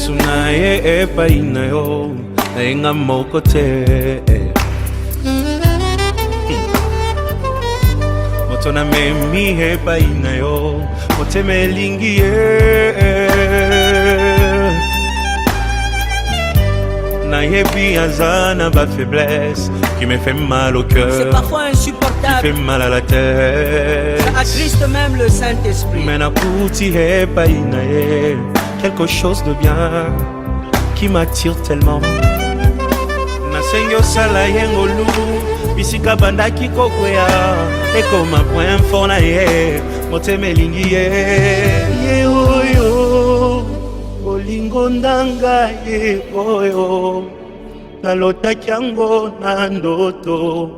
Sunaye epa inayo Nainga moko te Moto na memi epa inayo Mote melingi Nayebi azana ba faiblesse Qui me fait mal au cœur. C'est parfois insupportable. Qui fait mal à la tête. Ça attriste même le Saint-Esprit. Mais na kuti epa inaye quelque chose de bien qui m'attire tellement. Nasengi osala yengolu bisika bandaki kokwea ekoma point fort na ye motema elingi ye oyo olingo ndanga ye oyo nalotaki yango na ndoto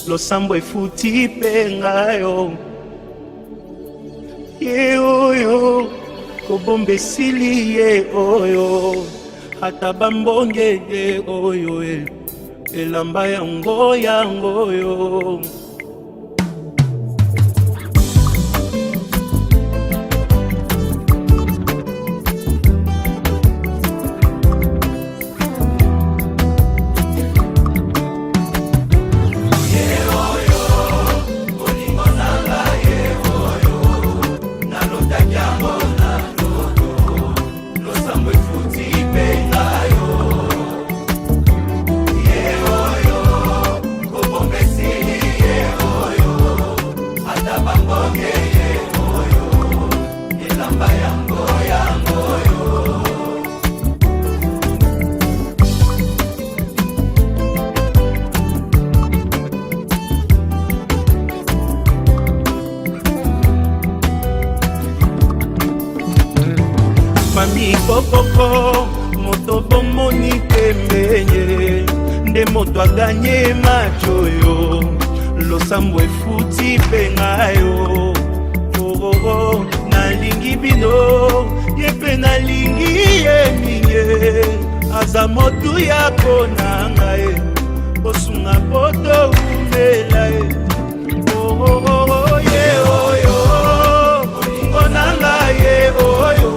losambo efuti mpe ngayo ye oyo kobomba esili ye oyo ata bambonge ye oyo elamba yango oyo Mami kokoko, moto bomoni pembenye Nde moto aganye macho yo Losambo efuti pengayo Nalingi bino, yepe nalingi ye minye Aza motu ya konanga ye Osunga poto umela ye ye oyo Onanga ye oyo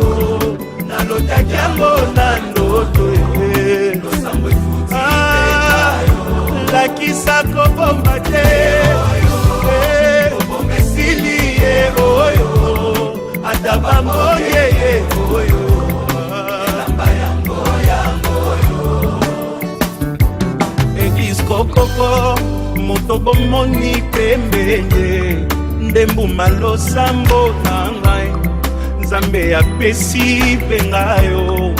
Nalotaki yango na ndoto lakisa kobomba te esili ye oyo ata bambonge ye oyo elamba yango Eglise kokoko moto bomoni pembenye ndembuma losambo na ngai Nzambe apesi pengayo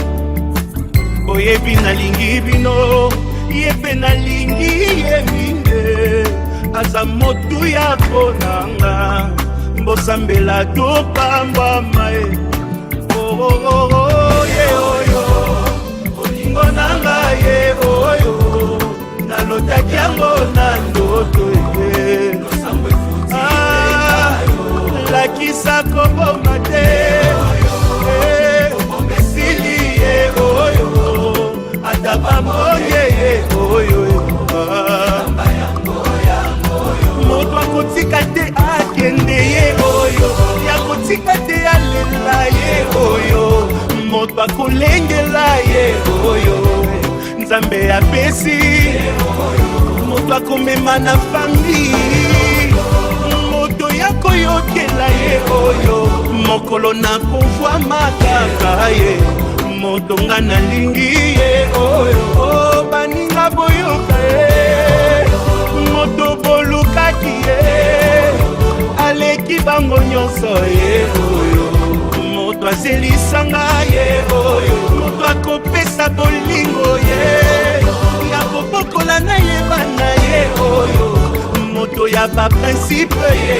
Oyebi nalingi bino Yepe nalingi ye minde Aza motu ya konanga Mbosambela topamba mae ye oyo Olingo nanga ye oyo Nalotaki yango na ndoto lakisa kobomba te esili ye oyo ata bambonge ye oyo moto akotika te akende ye oyo yakotika te alela ye oyo moto akolengela ye oyo Nzambe apesi moto akomema na fami koyokela ye oyo mokolo na kovwa makaka ye motonga nalingi ye oyo baninga boyoka ye moto bolukaki ye aleki bango nyonso ye oyo moto azelisanga ye oyo moto akopesa bolingo ye ya kobokola na ye bana ye oyo moto ya ba principe ye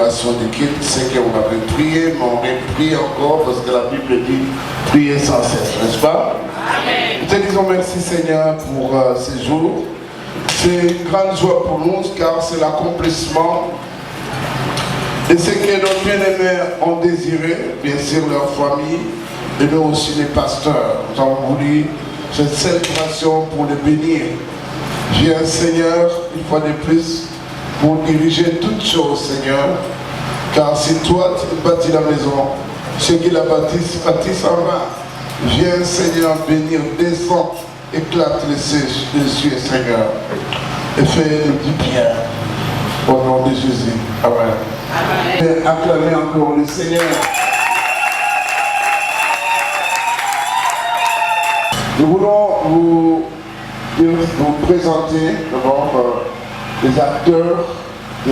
célébration du culte. C'est qu'on avait prié, mais on prie encore parce que la Bible dit prier sans cesse, n'est-ce pas? Amen. Nous te disons merci Seigneur pour ces jours. C'est une grande joie pour nous car c'est l'accomplissement de ce que nos bien-aimés ont désiré, bien sûr leur famille, et nous aussi les pasteurs. Nous avons voulu cette célébration pour les bénir. Viens Seigneur, une fois de plus, pour diriger toutes choses Seigneur, car si toi tu bâtis la maison, ceux qui la bâtissent en vain. Viens Seigneur bénir, descends, éclate les cieux Seigneur, et fais-nous du bien, au nom de Jésus. Amen. Amen. Acclamez encore le Seigneur. Nous voulons vous présenter d'abord les acteurs de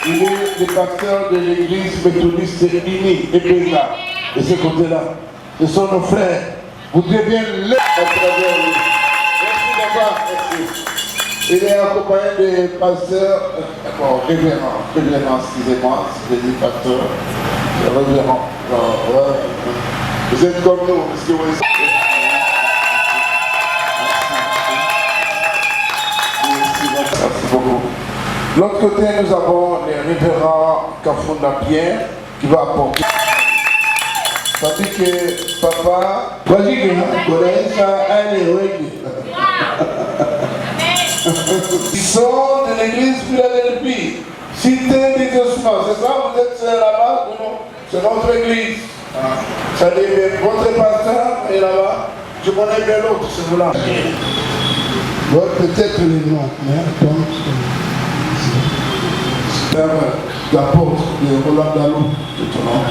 il est le pasteur de l'église méthodiste unie et Béza. De ce côté-là, ce sont nos frères. Vous devez bien les à travers lui. Merci d'abord, merci. Il est accompagné des pasteurs, révérend, excusez-moi, si je dis pasteur, révérend. Vous êtes comme nous, parce que vous êtes... Merci beaucoup. De l'autre côté, nous avons les révérends Kafunda Pierre qui va apporter. Ça dit que papa, ils sont de l'église Philadelphie, cité des ossements. C'est ça, vous êtes là-bas ou non? C'est notre église. Ça dit que votre pasteur est là-bas. Je connais bien l'autre, c'est là. Peut-être les noms, mais donc. L'apôtre de Roland Dallou, de ton nom,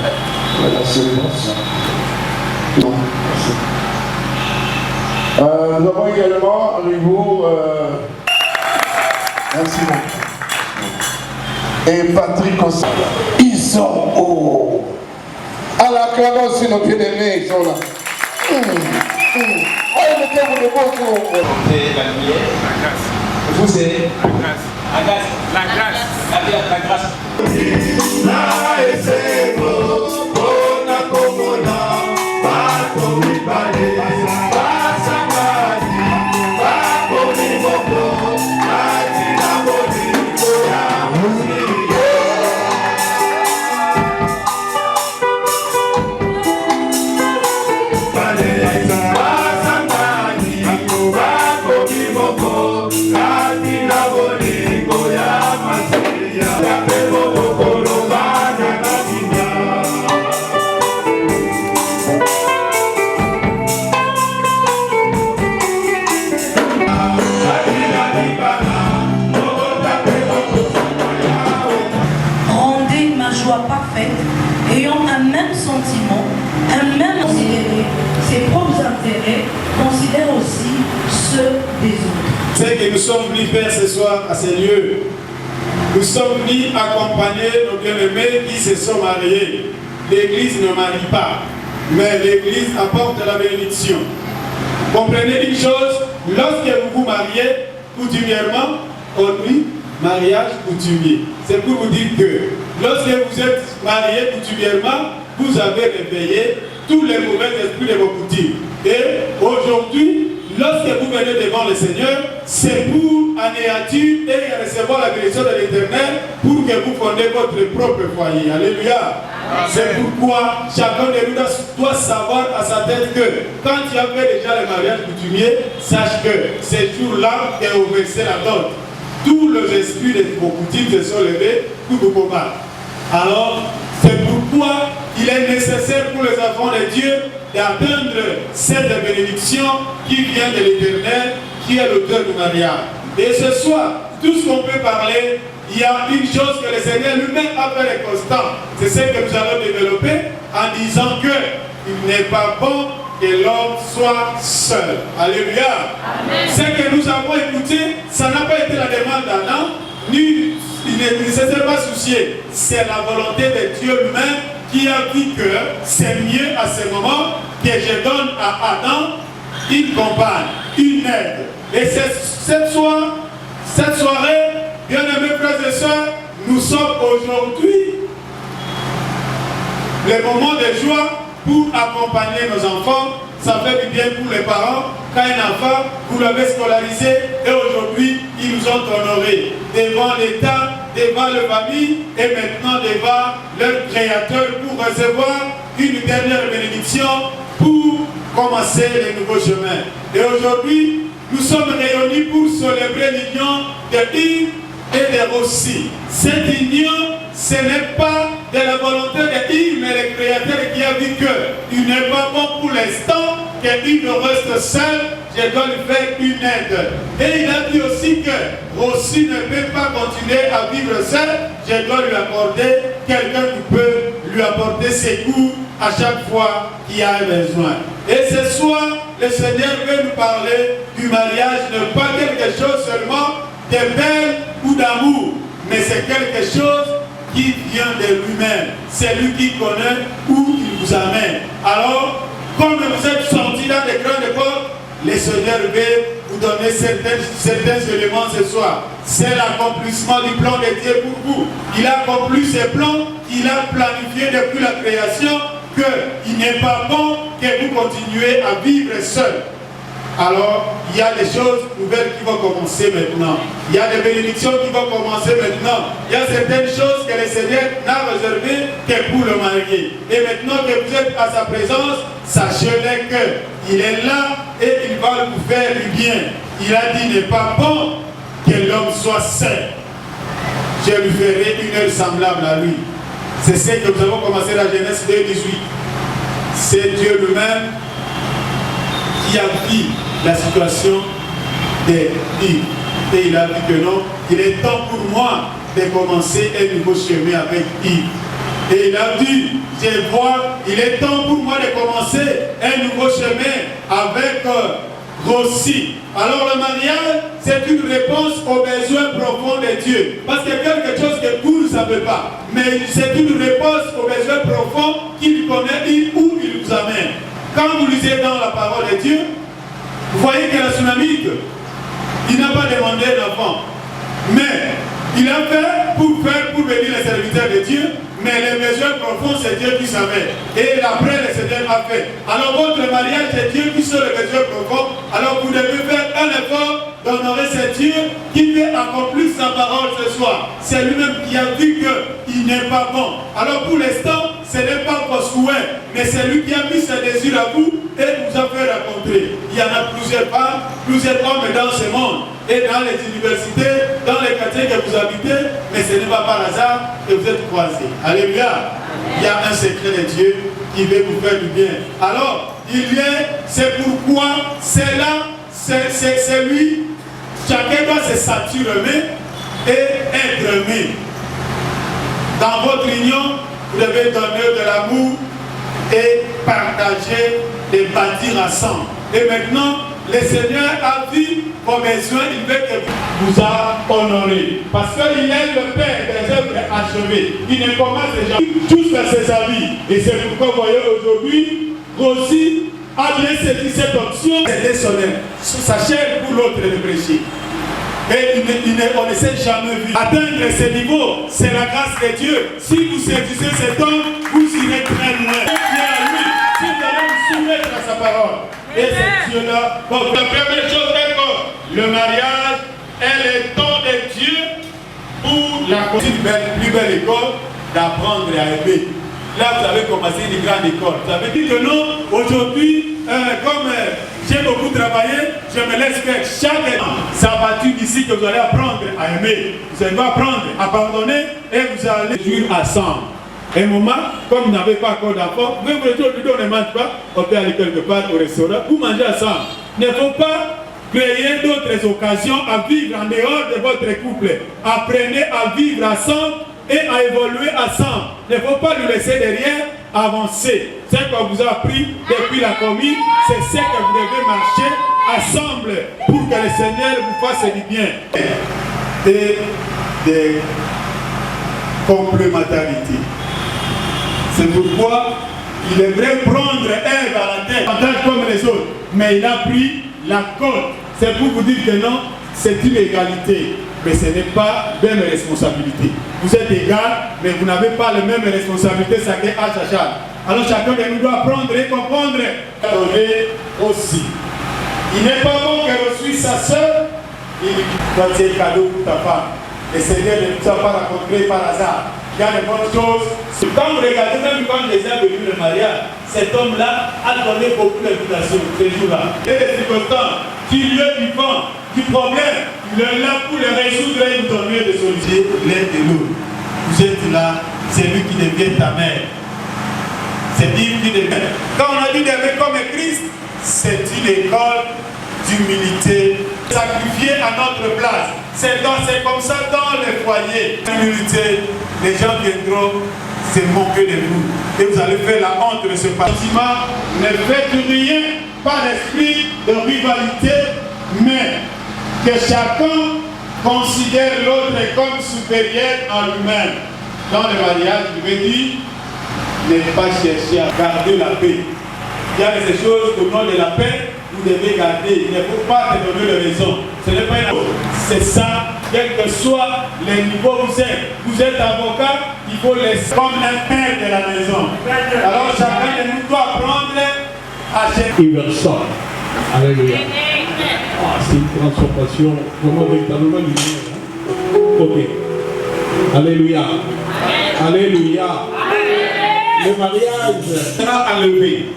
la célébration. Nous avons également avec vous merci beaucoup. Et Patrick aussi. Ils sont hauts. À la classe aussi, nos pieds-aimés, ils sont là. Mettez-vous de beaux tours. C'est la lumière, la grâce. Vous, c'est la grâce. La grâce. La grâce. La grâce. C'est que nous sommes venus faire ce soir à ces lieux. Nous sommes venus accompagner nos bien-aimés qui se sont mariés. L'église ne marie pas, mais l'église apporte la bénédiction. Comprenez une chose, lorsque vous vous mariez coutumièrement, on dit mariage coutumier. C'est pour vous dire que lorsque vous êtes mariés coutumièrement, vous avez réveillé tous les mauvais esprits de vos coutumes. Et aujourd'hui, lorsque vous venez devant le Seigneur, c'est pour anéantir et recevoir la bénédiction de l'Éternel pour que vous fondez votre propre foyer. Alléluia. C'est pourquoi chacun de nous doit savoir à sa tête que quand tu as fait déjà le mariage coutumier, sache que ces jours-là, tu es au verset la dot. Tous les esprits de vos coutumes se sont levés pour vous combattre. Alors, c'est pourquoi il est nécessaire pour les enfants de Dieu d'atteindre cette bénédiction qui vient de l'Éternel, qui est l'auteur du mariage. Et ce soir, tout ce qu'on peut parler, il y a une chose que le Seigneur lui-même a fait les constants. C'est ce que nous allons développer en disant que il n'est pas bon que l'homme soit seul. Alléluia. Amen. Ce que nous avons écouté, ça n'a pas été la demande d'Adam, ni il ne s'est pas soucié. C'est la volonté de Dieu lui-même qui a dit que c'est mieux à ce moment que je donne à Adam une compagne, une aide. Et cette soir, cette soirée, bien-aimés frères et sœurs, nous sommes aujourd'hui les moments de joie pour accompagner nos enfants. Ça fait du bien pour les parents. Quand un enfant, vous l'avez scolarisé et aujourd'hui, ils nous ont honorés devant l'État, devant la famille et maintenant devant leur Créateur pour recevoir une dernière bénédiction pour commencer les nouveaux chemins. Et aujourd'hui, nous sommes réunis pour célébrer l'union de Yves et de Rossi. Cette union, ce n'est pas de la volonté de Yves, mais le Créateur qui a vu qu'il n'est pas bon pour l'instant que Yves reste seul, je dois lui faire une aide. Et il a dit aussi que Rossi ne peut pas continuer à vivre seul, je dois lui accorder quelqu'un qui peut lui apporter ses coups à chaque fois qu'il a besoin. Et ce soir, le Seigneur veut nous parler du mariage, ne pas quelque chose seulement de belle ou d'amour, mais c'est quelque chose qui vient de lui-même. C'est lui qui connaît où il vous amène. Alors, comme vous êtes sortis dans les grandes époques, le Seigneur veut vous donner certains éléments ce soir. C'est l'accomplissement du plan de Dieu pour vous. Il a accompli ses plans, il a planifié depuis la création qu'il n'est pas bon que vous continuez à vivre seul. Alors, il y a des choses nouvelles qui vont commencer maintenant. Il y a des bénédictions qui vont commencer maintenant. Il y a certaines choses que le Seigneur n'a réservées que pour le marié. Et maintenant que vous êtes à sa présence, sachez-le qu'il est là et il va vous faire du bien. Il a dit, il n'est pas bon que l'homme soit seul. Je lui ferai une heure semblable à lui. C'est ce que nous avons commencé la Genèse 2:18. C'est Dieu lui-même qui a vu la situation de Yves. Et il a dit que non, il est temps pour moi de commencer un nouveau chemin avec Yves. Et il a dit, je vois, il est temps pour moi de commencer un nouveau chemin avec Rossi. Alors le mariage, c'est une réponse aux besoins profonds de Dieu. Parce que quelque chose que vous ne savez pas. Mais c'est une réponse aux besoins profonds qu'il connaît où il vous amène. Quand vous lisez dans la parole de Dieu, vous voyez que la Sunamite, il n'a pas demandé d'enfant. Mais il a fait pour venir les serviteurs de Dieu. Mais les besoins profonds, c'est Dieu qui savait. Et après, le Seigneur a fait. Alors votre mariage, c'est Dieu qui sait les besoins profonds. Alors vous devez faire un effort d'honorer ce Dieu qui veut accomplir sa parole ce soir. C'est lui-même qui a vu qu'il n'est pas bon. Alors pour l'instant, ce n'est pas vos souhaits, mais c'est lui qui a mis ses désirs à vous et vous a fait rencontrer. Il y en a plusieurs femmes, plusieurs hommes dans ce monde. Et dans les universités, dans les quartiers que vous habitez, mais ce n'est pas par hasard que vous êtes croisés. Alléluia. Il y a un secret de Dieu qui veut vous faire du bien. Alors, c'est pourquoi c'est là, c'est lui, chacun doit se s'attirer et être aimé. Dans votre union, vous devez donner de l'amour et partager et bâtir ensemble. Et maintenant, le Seigneur a vu vos besoins, il veut que vous a honoré. Parce qu'il est le Père des œuvres achevées. Il ne commence déjà tous à ses avis. Et c'est pourquoi vous voyez aujourd'hui, Rossi a bien saisi cette option. C'était sa chair pour l'autre de prêcher. Et on ne s'est jamais vu. Atteindre ce niveau, c'est la grâce de Dieu. Si vous saisissez cet homme, vous irez très loin. Si vous allez vous soumettre à sa parole. Et c'est Dieu-là. Donc la première chose est que le mariage est le temps de Dieu pour la plus belle école d'apprendre à aimer. Là, vous avez commencé une grande école. Vous avez dit que non, aujourd'hui, comme j'ai beaucoup travaillé, je me laisse faire chaque année. C'est à partir d'ici que vous allez apprendre à aimer. Vous allez apprendre à pardonner et vous allez jouir ensemble. Un moment, comme vous n'avez pas encore d'enfant, vous vous dites on ne mange pas, on peut aller quelque part au restaurant, vous mangez ensemble. Il ne faut pas créer d'autres occasions à vivre en dehors de votre couple. Apprenez à vivre ensemble et à évoluer ensemble. Il ne faut pas nous laisser derrière avancer. Ce qu'on vous a appris depuis la commune, c'est ce que vous devez marcher ensemble pour que le Seigneur vous fasse du bien. Et des complémentarités. C'est pourquoi il aimerait prendre Ève à la tête, comme les autres. Mais il a pris la côte. C'est pour vous dire que non, c'est une égalité, mais ce n'est pas la même responsabilité. Vous êtes égal, mais vous n'avez pas les mêmes responsabilités, ça qu'est à chacun. Alors chacun de nous doit apprendre et comprendre. Donner aussi. Il n'est pas bon qu'elle reçue sa soeur, il doit dire cadeau pour ta femme. Le Seigneur ne nous a pas rencontrés par hasard. Il y a de bonnes choses. Quand vous regardez, même quand les gens venus le mariage, cet homme-là a donné beaucoup d'invitations ces jours-là. Et les circonstances, du lieu vivant, du problème, il est là pour le résoudre et nous donner des solutions. L'un de l'autre. Vous êtes là, c'est lui qui devient ta mère. C'est lui qui devient. Quand on a dit d'aimer comme Christ, c'est une école d'humilité. Sacrifier à notre place. C'est comme ça dans les foyers. L'humilité, les gens viendront se moquer de vous. Et vous allez faire la honte de ce bâtiment. Ne faites rien par l'esprit de rivalité, mais que chacun considère l'autre comme supérieur en lui-même. Dans le mariage, je vais dire, ne pas chercher à garder la paix. Il y a des choses au nom de la paix, vous devez garder. Il ne faut pas te donner de raison. Ce n'est pas une chose. C'est ça, quel que soit le niveau où vous êtes avocat, il faut laisser comme un père de la maison. Alors chacun de nous doit apprendre à chercher. Inversant. Alléluia. Ah, c'est une transformation vraiment véritablement lumière. Ok. Alléluia. Alléluia. Le mariage sera enlevé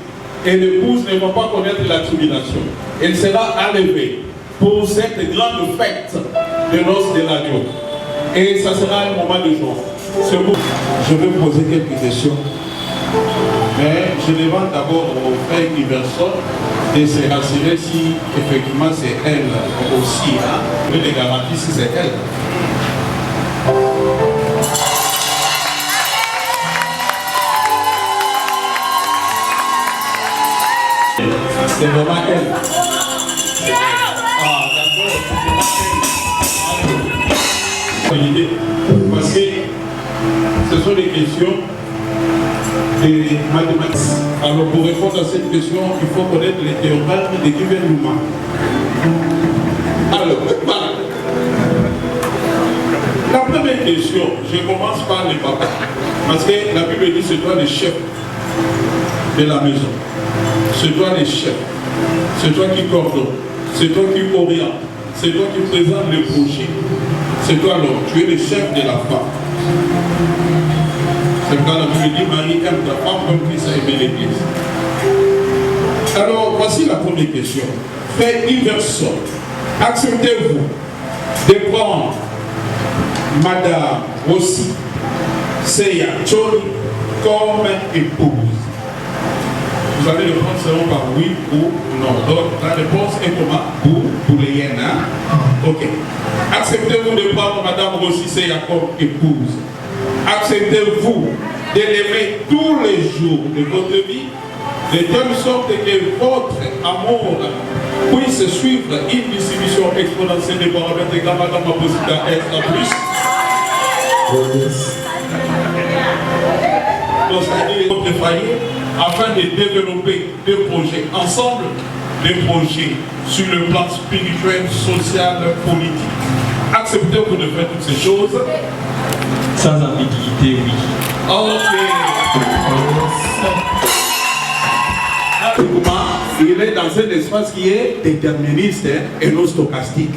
et l'épouse ne va pas connaître la tribulation. Elle sera enlevée pour cette grande fête de noces de l'agneau. Et ça sera un moment de joie. Je vais poser quelques questions. Mais je demande d'abord au frère Iverson de se rassurer si effectivement c'est elle aussi. Je les garantis si c'est elle. C'est vraiment elle. Ah, d'accord. Parce que ce sont des questions de mathématiques. Alors pour répondre à cette question, il faut connaître les théorèmes de Guillermo. Alors, voilà. La première question, je commence par les papas. Parce que la Bible dit c'est toi le chef de la maison. C'est toi le chef. C'est toi qui coordonne. C'est toi qui oriente. C'est toi qui présente le projet. C'est toi l'homme. Tu es le chef de la femme. C'est quand la Bible dit Marie aime ta femme comme Christ a aimé l'Église. Alors, voici la première question. Frère Iverson, acceptez-vous de prendre Madame Rossi Seya Choli comme épouse? Vous allez le prendre seulement par oui ou non. Donc la réponse est comment? Pour les yénas. Ok. Acceptez-vous de prendre Madame Rossi Seya comme épouse? Acceptez-vous de l'aimer tous les jours de votre vie, de telle sorte que votre amour puisse suivre une distribution exponentielle des paramètres de gamma gamma positive S en plus? Donc, c'est-à-dire votre foyer afin de développer des projets ensemble, des projets sur le plan spirituel, social, politique. Acceptez-vous de faire toutes ces choses? Sans ambiguïté, oui. Ok. Il est dans un espace qui est déterministe et non stochastique.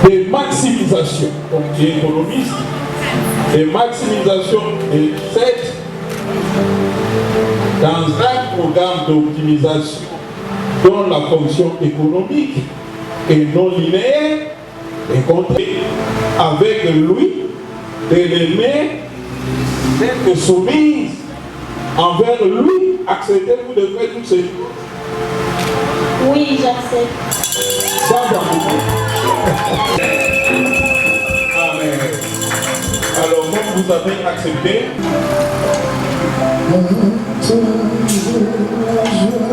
Des maximisations, donc qui est économiste, des maximisations et cette dans un programme d'optimisation dont la fonction économique est non linéaire et contraire avec lui de l'aimer, d'être soumise envers lui. Acceptez-vous de faire toutes ces choses? Oui, j'accepte. Sans ambiguïté. Amen. Alors, comme vous avez accepté,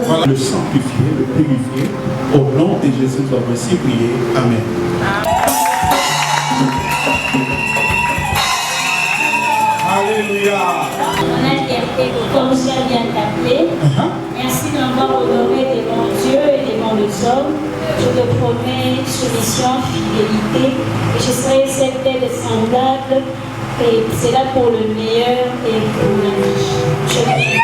voilà, le sanctifier, le purifier, au nom de Jésus, nous avons ainsi prié. Amen. Alléluia. On a été comme ça bien appelé. Merci d'avoir honoré devant Dieu et dans le sol. Je te promets soumission, fidélité, et je serai cette aide semblable, et c'est là pour le meilleur et pour la vie. Je prie.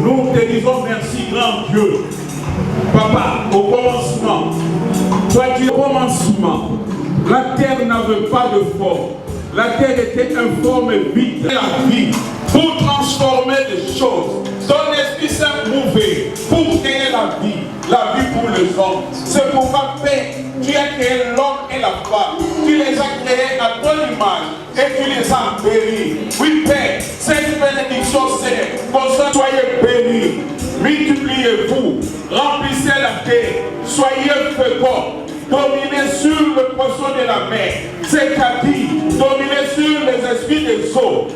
Nous te disons merci, grand Dieu. Papa, au commencement, toi tu es au commencement. La terre n'avait pas de forme. La terre était informe et vide. La vie, pour transformer les choses. Ton esprit s'est mouvé pour créer la vie pour les hommes. C'est pourquoi, Père, tu as créé l'homme et la femme. Tu les as créés à ton image et tu les as bénis. Oui, Père, cette bénédiction, c'est pour ça, soyez bénis. Multipliez-vous, remplissez la terre, soyez féconds, dominez sur le poisson de la mer, c'est-à-dire dominez sur les esprits des eaux.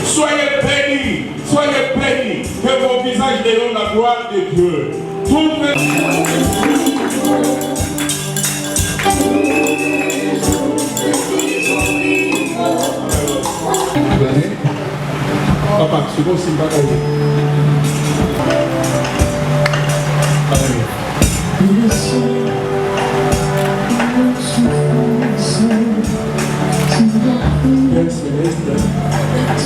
Soyez bénis, que vos visages dénoncent la gloire de Dieu. Papa, c'est bon, c'est pas grave. Père Céleste,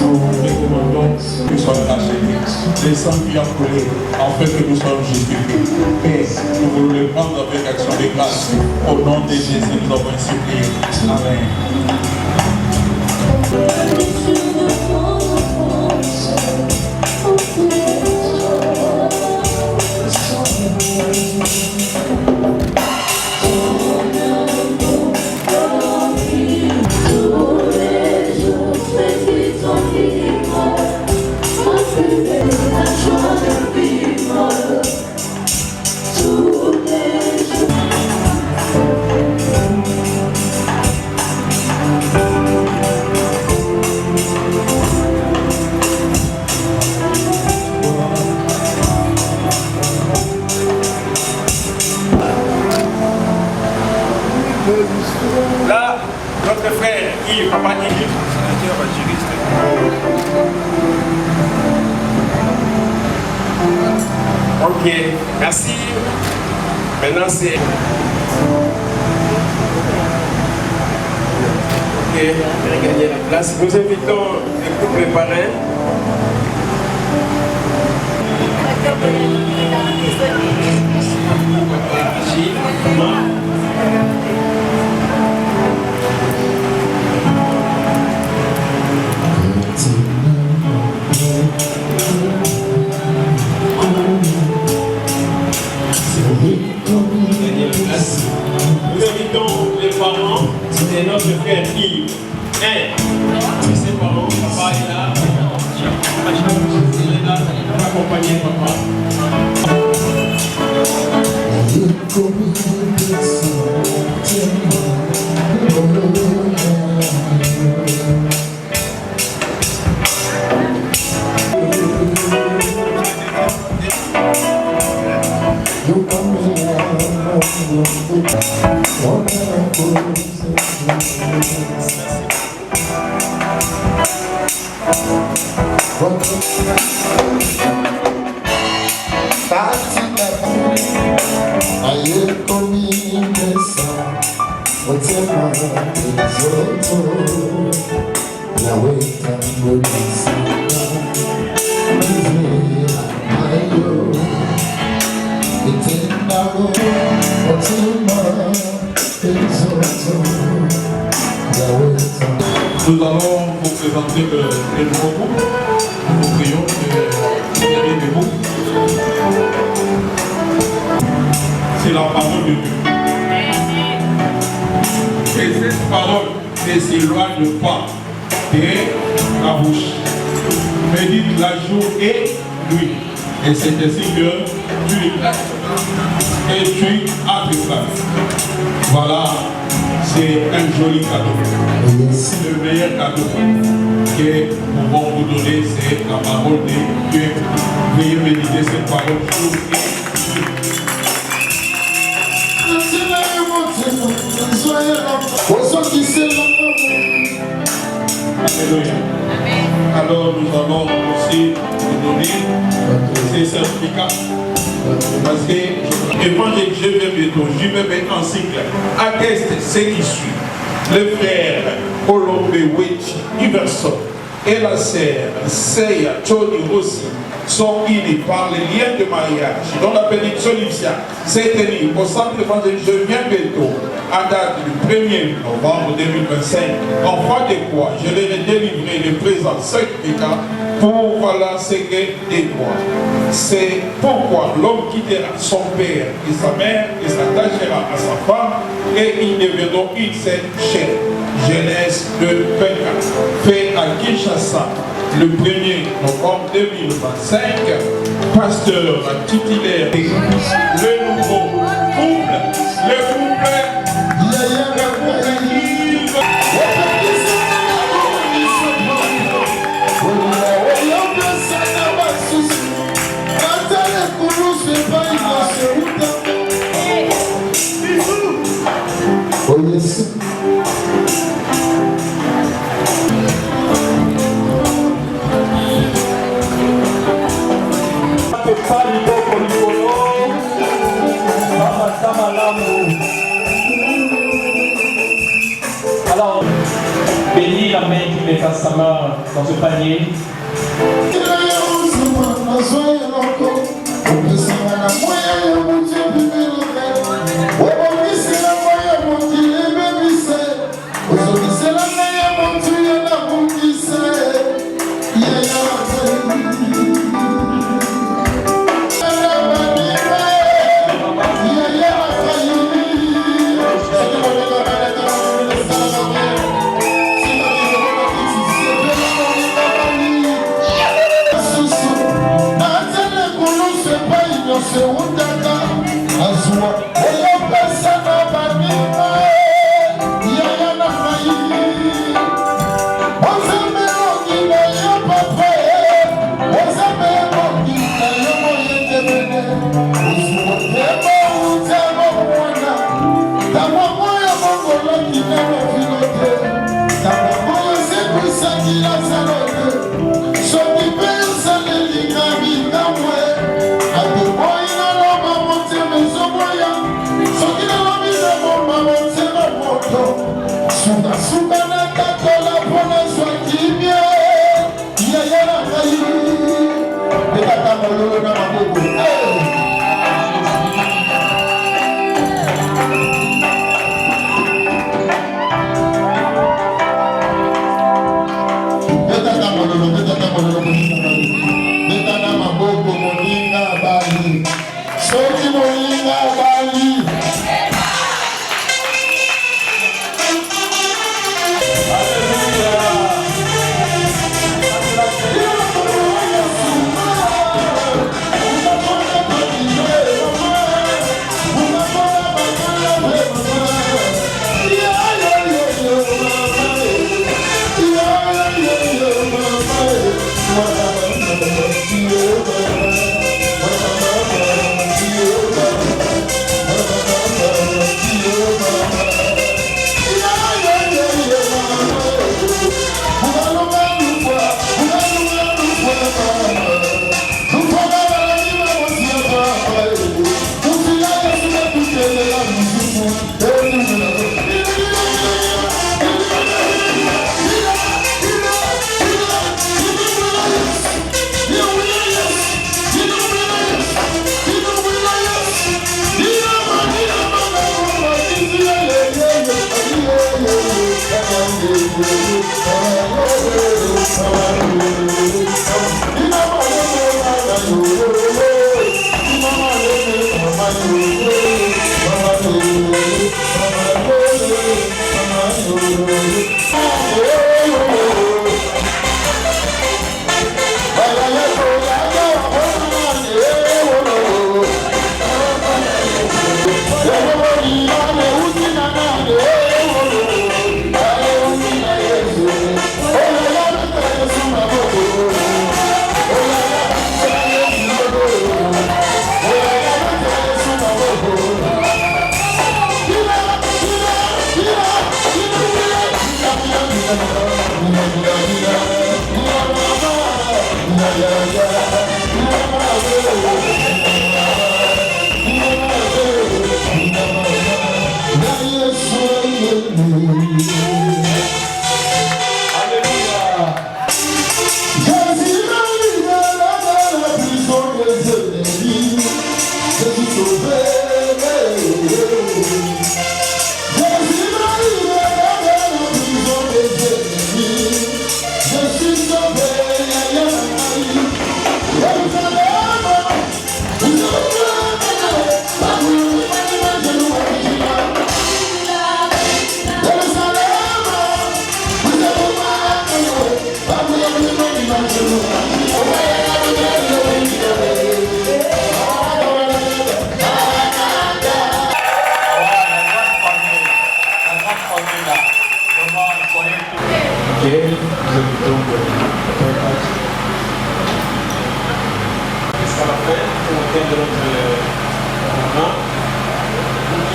nous recommandons que nous soyons lâchés, les sangs qui ont coulé, afin que nous soyons justifiés. Père, nous voulons le prendre avec action de grâce. Au nom de Jésus, nous avons supplié. Amen. Là, notre frère Yves, papa Yves, sénateur évangéliste. Ok, merci. Maintenant c'est... Ok, je vais gagner la place. Nous invitons le couple parrain. Nous invitons les parents de notre frère Yves. Ses parents, papa est là. Il est là, il va accompagner papa. Nous allons vous présenter le nouveau groupe. Nous prions que vous ayez des groupes. C'est la parole de Dieu. Et cette parole ne s'éloigne pas de la bouche. Médite la jour et lui. Et c'est ainsi que tu lui prêtes et tu as tes places. Voilà, c'est un joli cadeau. C'est le meilleur cadeau que nous pouvons vous donner, c'est la parole de Dieu. Veuillez méditer cette parole jour et Alléluia. Alors nous allons aussi vous donner ces certificats. Parce que l'évangile, je vais bientôt, je vais mettre en cycle. Atteste ce qui suit. Le frère Olombe Wechi Iverson et la sœur Seya Tony Rossi sont unis par les liens de mariage dont la bénédiction initiale s'est tenue au centre évangélique Je viens bientôt à date du 1er novembre 2025. En foi de quoi je leur ai délivré le présent certificat pour voilà ce que des droits. C'est pourquoi l'homme quittera son père et sa mère et s'attachera à sa femme et ils deviendront une seule chair. Genèse 2:24. Fait à Kinshasa le 1er novembre 2025, pasteur titulaire, le nouveau couple, le couple Alors, bénis la main qui met sa main dans ce panier.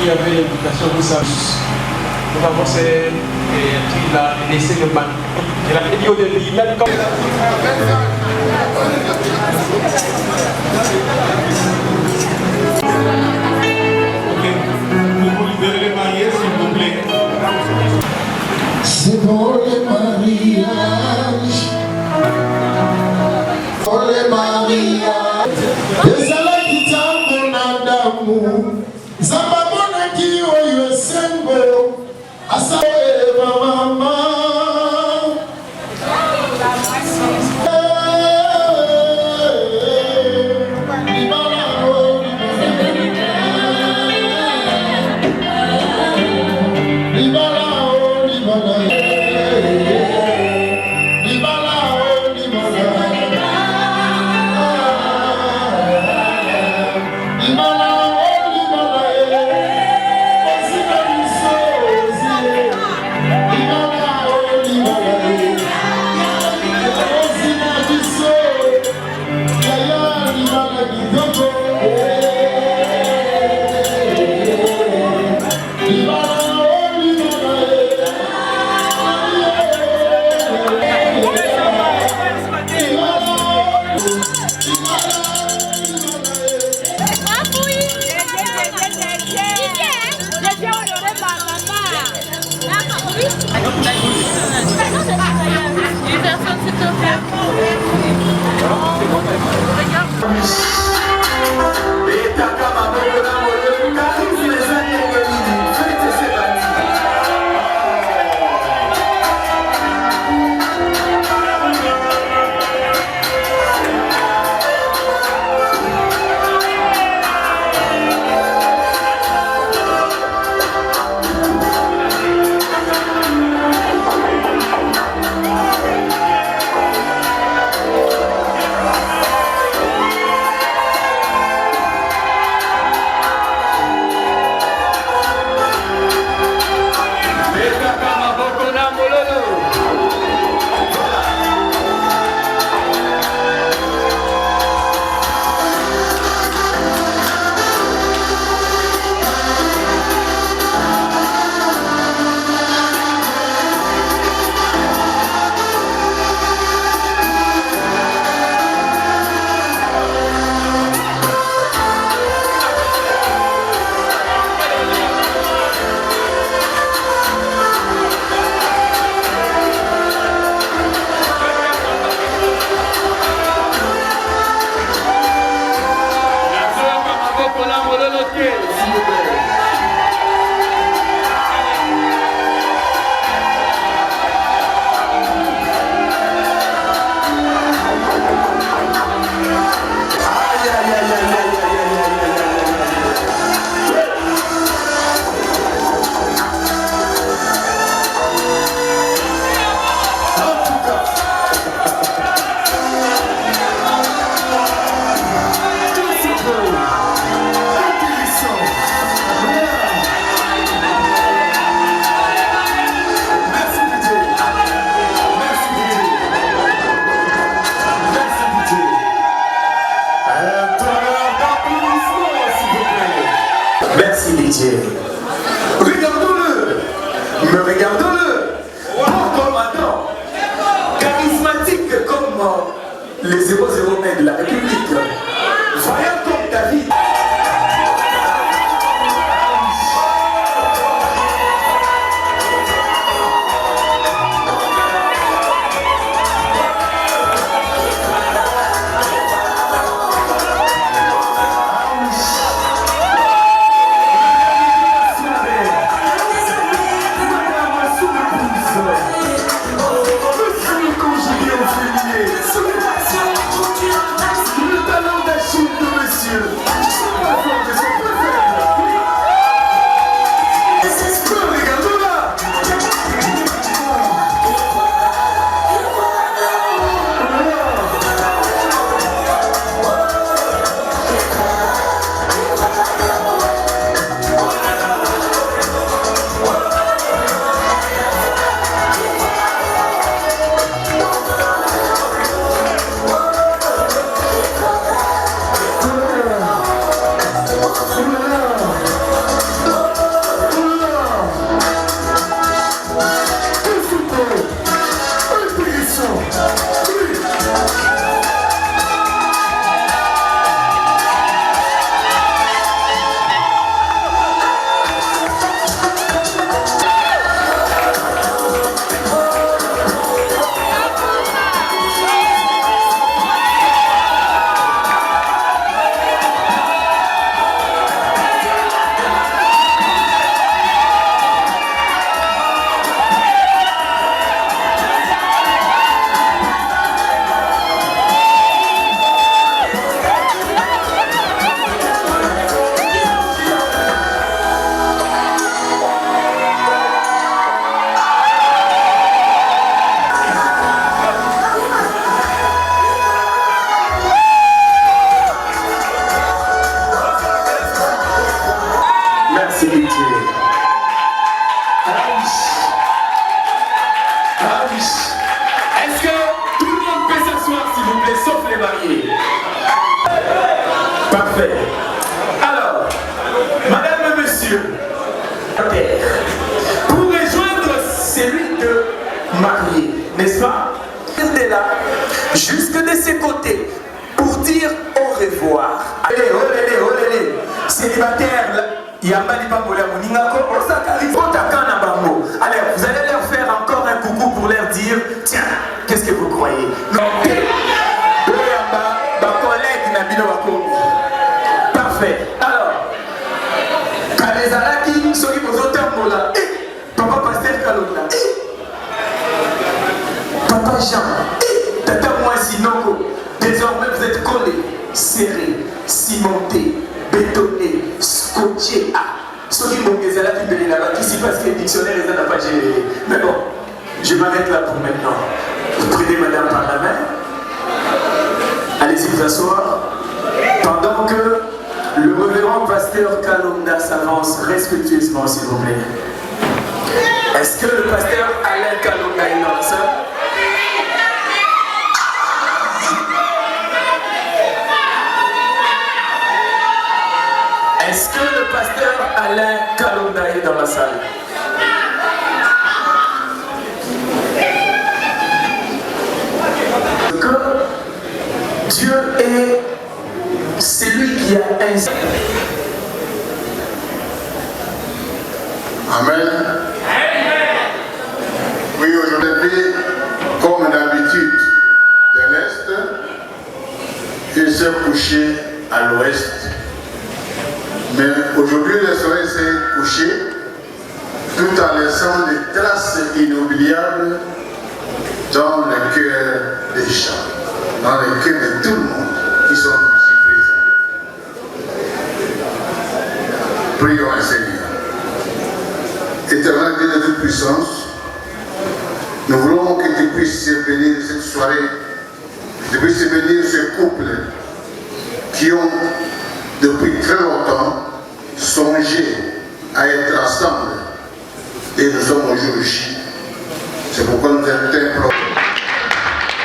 Qui avait l'invitation, vous savez. Nous avons laissé le man. Il a dit au début, même comme. Ok, vous vous libérez les mariés, s'il vous plaît. C'est pour les mariages. Pour les mariages. Les salades qui t'aiment d'amour. Zababona qui oyo sengo. Asa mama. les 001 de la République. Voyons comme David. Est-ce que tout le monde peut s'asseoir, s'il vous plaît, sauf les mariés? Parfait. Alors, madame et monsieur, pour rejoindre celui de marié, n'est-ce pas? De là, jusque de ses côtés, pour dire au revoir. Allez, olé, olé, célibataire, Yambali Bambola Mouningako, Osakari, Otakana Bambo. Allez, vous allez leur faire encore un coucou pour leur dire, tiens, qu'est-ce que vous croyez? Parfait. Alors, Kalezalaki, Sori Mozotambola, Papa Pasteur Kalona, Papa Jean, Tata Moisinoko, désormais vous êtes collés, serrés, cimentés, bétonnés, scotchés. Ah, Sori Mongezalaki de l'Inabaki, ici parce que le dictionnaire les a pas géré. Mais bon, je m'arrête là pour maintenant. Vous prenez madame par la main. Allez-y vous asseoir. Pendant que le révérend pasteur Kalonda s'avance respectueusement, s'il vous plaît. Est-ce que le pasteur Alain Kalonda est dans la salle? Est-ce que le pasteur Alain Kalonda est dans la salle? Que Dieu est celui qui a ainsi. Amen. Oui, aujourd'hui, comme d'habitude, de l'Est, il s'est couché à l'Ouest. Mais aujourd'hui, le soleil s'est couché tout en laissant des traces inoubliables dans le cœur des gens, dans le cœur de tout le monde qui sont ici présents. Prions un Seigneur. Éternel Dieu de toute puissance, nous voulons que tu puisses bénir cette soirée, que tu puisses bénir ce couple qui ont depuis très longtemps songé à être ensemble et nous sommes aujourd'hui. C'est pourquoi nous t'implorons.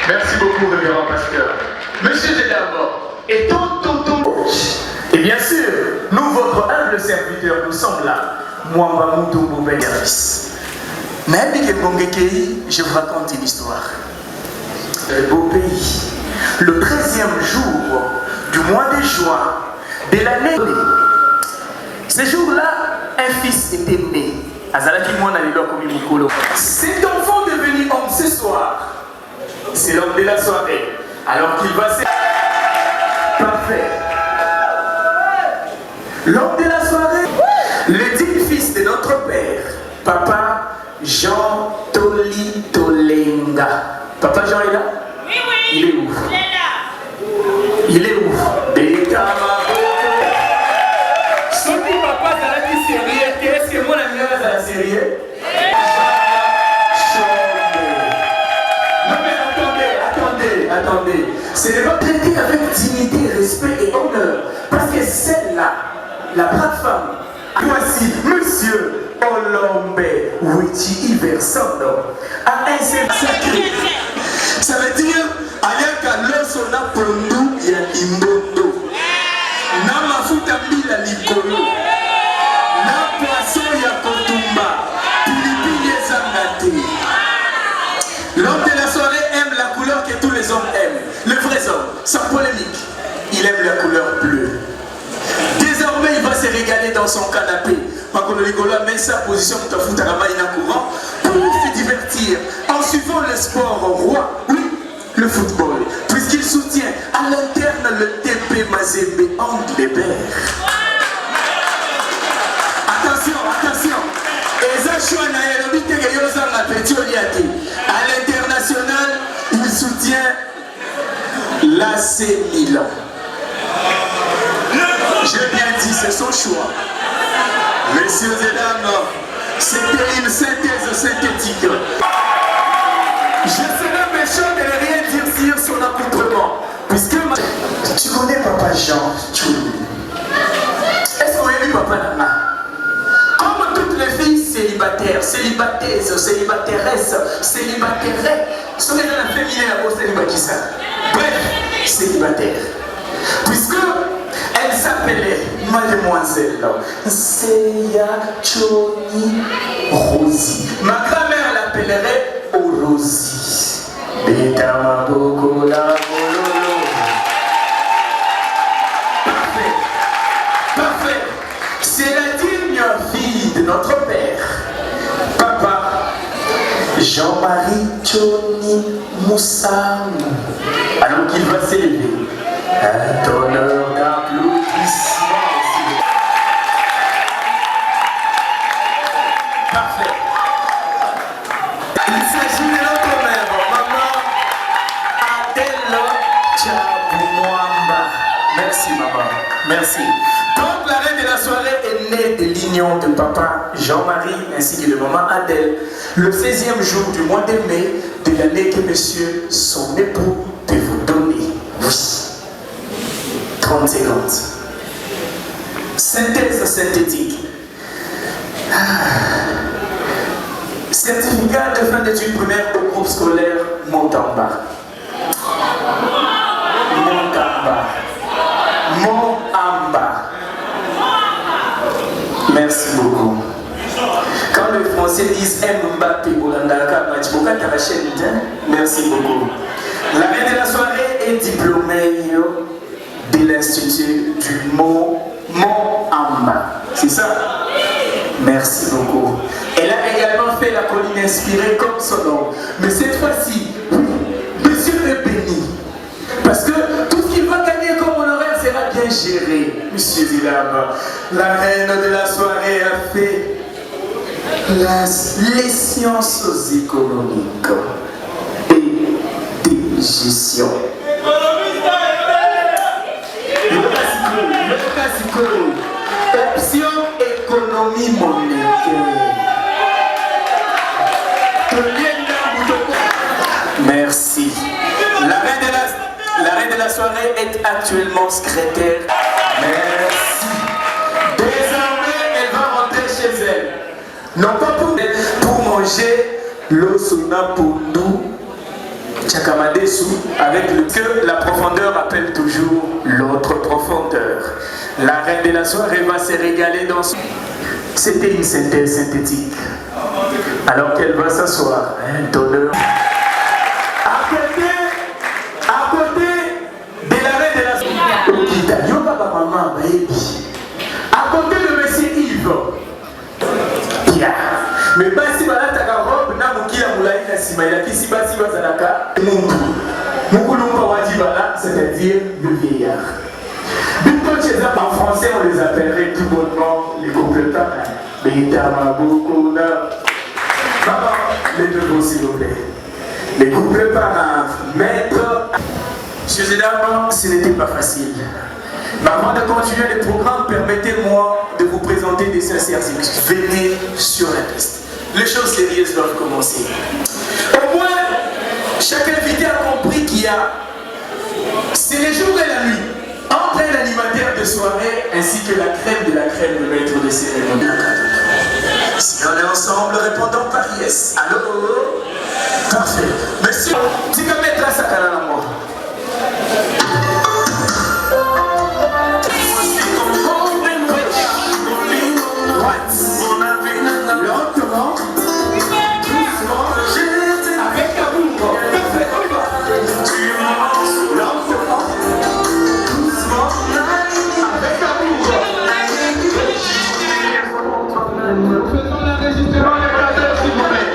Merci beaucoup, révérend pasteur. Monsieur Gédamor, et et bien sûr, nous, votre humble serviteur, nous sommes là. Moi, Mamoudou Boubégaris. Mais je vous raconte une histoire. Un beau pays, le 13e jour du mois de juin de l'année. Ce jour-là, un fils était né. Cet enfant devenu homme ce soir, c'est l'homme de la soirée. Alors qu'il va se... Parfait. L'homme de la soirée, le digne fils de notre père, Papa Jean Toli Tolenga. Papa Jean est là? Oui, oui. Il est où? Il est là. Il est où? Si papa est la sérieux, qu'est-ce que mon ami est la sérieux? Non mais attendez. C'est de votre traiter avec dignité, respect et honneur. Parce que celle-là, la brave femme, voici Monsieur Olombe Wichi Iversondo, a un seul sacré. Ça veut dire, ayaka loso na pondu ya imbondo, na mafuta bila likolo, na poisson ya kotumba, pilipili ezangate. L'homme de la soirée aime la couleur que tous les hommes aiment. Le vrai homme, sans polémique, il aime la couleur bleue. Désormais, il va se régaler dans son canapé. Makololigola met sa position pour se divertir en suivant le sport roi, oui, le football, puisqu'il soutient à l'interne le TP Mazembe Anglebert. Attention. À l'international, il soutient l'AC Milan. J'ai bien dit, c'est son choix. Messieurs et dames, c'était une synthèse synthétique. Je serais méchant de ne rien dire sur son accoutrement. Puisque tu connais Papa Jean, est-ce qu'on a vu Papa Nana? Comme toutes les filles célibataires, célibataires, sont les gens féminins à célibataires. Bref, célibataires. Puisque elle s'appelait Mademoiselle Seya Choni Rosie. Ma grand-mère l'appellerait Rosie. Parfait. C'est la digne fille de notre père, Papa Jean-Marie Choni Moussam. Alors qu'il va s'élever. Un honneur d'applaudissements. Parfait. Il s'agit de notre mère, maman Adèle Tchaboumouamba. Merci maman, merci. Donc la reine de la soirée est née de l'union de papa Jean-Marie ainsi que de maman Adèle le 16e jour du mois de mai de l'année que monsieur son époux peut vous donner. Oui. 30 secondes. Synthèse synthétique. Certificat de fin d'études primaires au groupe scolaire Montamba. Merci beaucoup. Quand les Français disent Mbappé, merci beaucoup. La reine de la soirée est diplômée de l'Institut du Mont-Amba. C'est ça? Merci beaucoup. Elle a également fait la colline inspirée comme son nom. Mais cette fois-ci, monsieur est béni. Parce que tout ce qu'il va gagner comme honoraire sera bien géré. Monsieur Zilam, la reine de la soirée a fait les sciences économiques et de gestion. Option économie monétaire. Merci. La reine de la soirée est actuellement secrétaire. Merci. Désormais, elle va rentrer chez elle. Non pas pour manger l'osuna pundu chakamadesu avec le que la profondeur appelle toujours l'autre profondeur. La reine de la soirée va se régaler dans son... C'était une synthèse synthétique. Alors qu'elle va s'asseoir, un donneur. À côté Ismaïla qui si basi bazalaka mundu. Mukulumba wadibala, c'est-à-dire le vieillard. En français, on les appellerait tout bonnement les couples parrains. Maman, les deux mots s'il vous plaît. Les couples parrains, maître. Messieurs et dames, ce n'était pas facile. Mais avant de continuer le programme, permettez-moi de vous présenter des sincères excuses. Venez sur la piste. Les choses sérieuses doivent commencer. Au moins, chaque invité a compris qu'il y a, c'est les jours et la nuit, entre l'animateur de soirée ainsi que la crème de le maître de cérémonie. Si on est ensemble, répondons par yes. Allô? Parfait. Monsieur, tu peux mettre ça à moi. Lentement, doucement, avec amour. Lentement, doucement, avec amour. Faisons l'enregistrement des cadres, s'il vous plaît.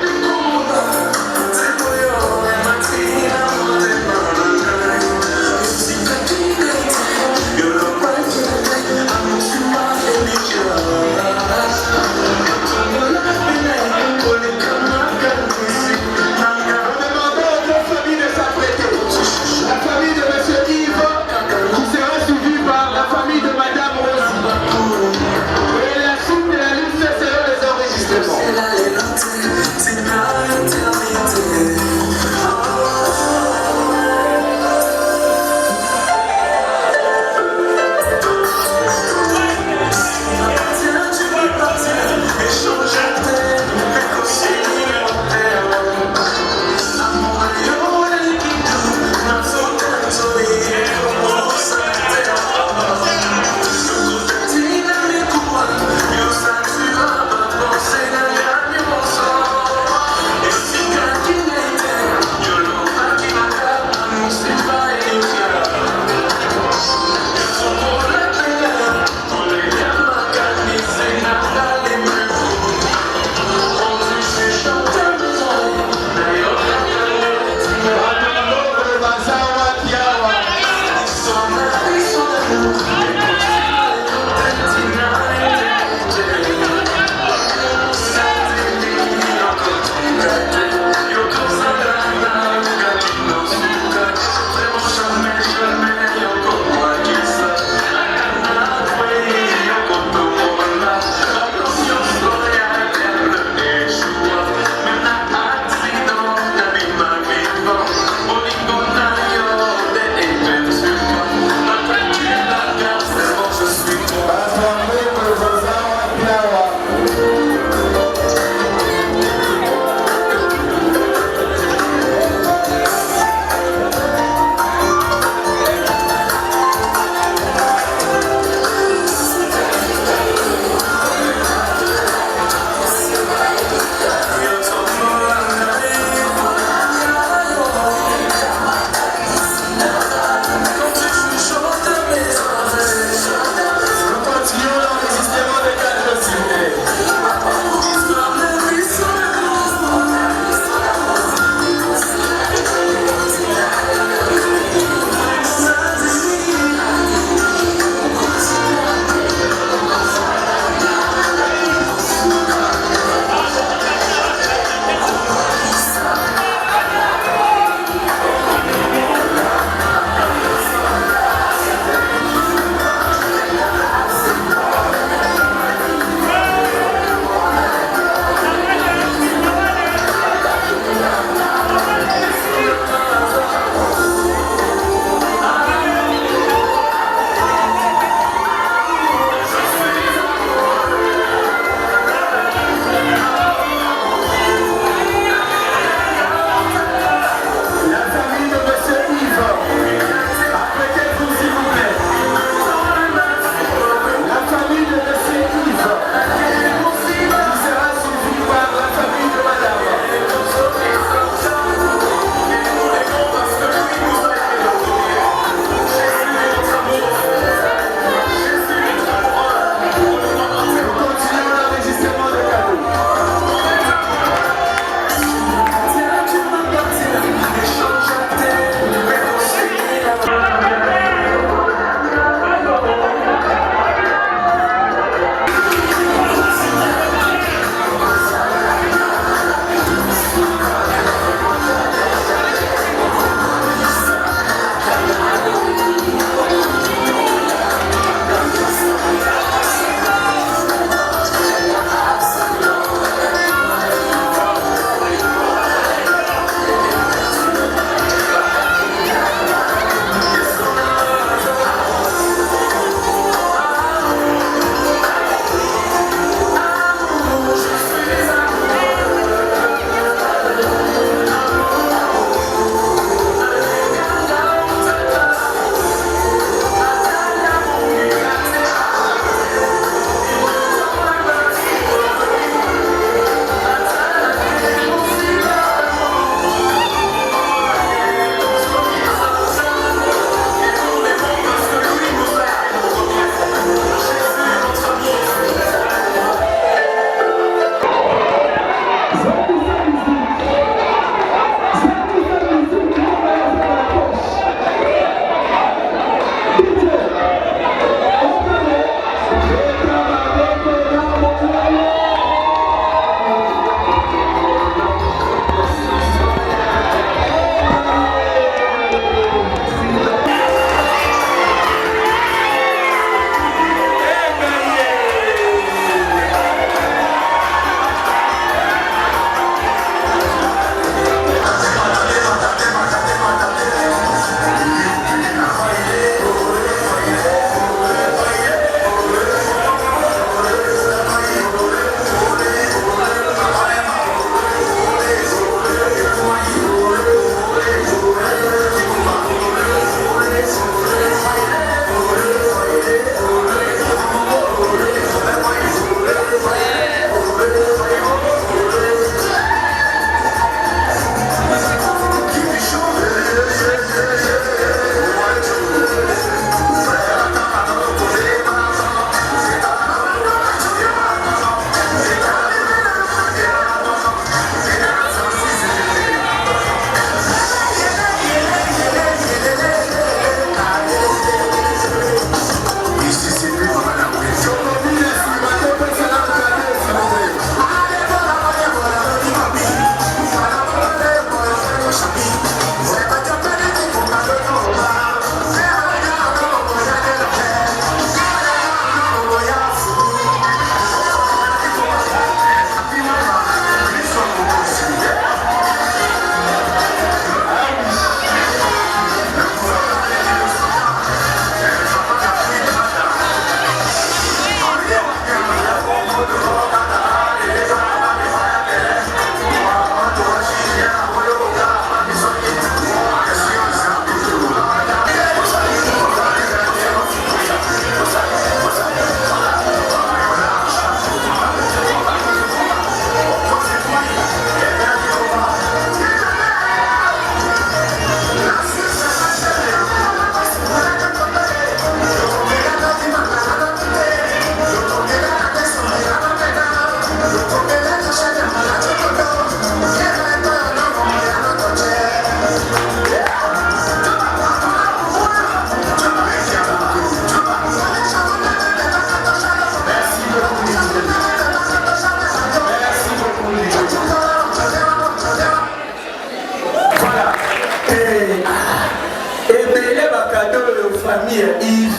famille Yves.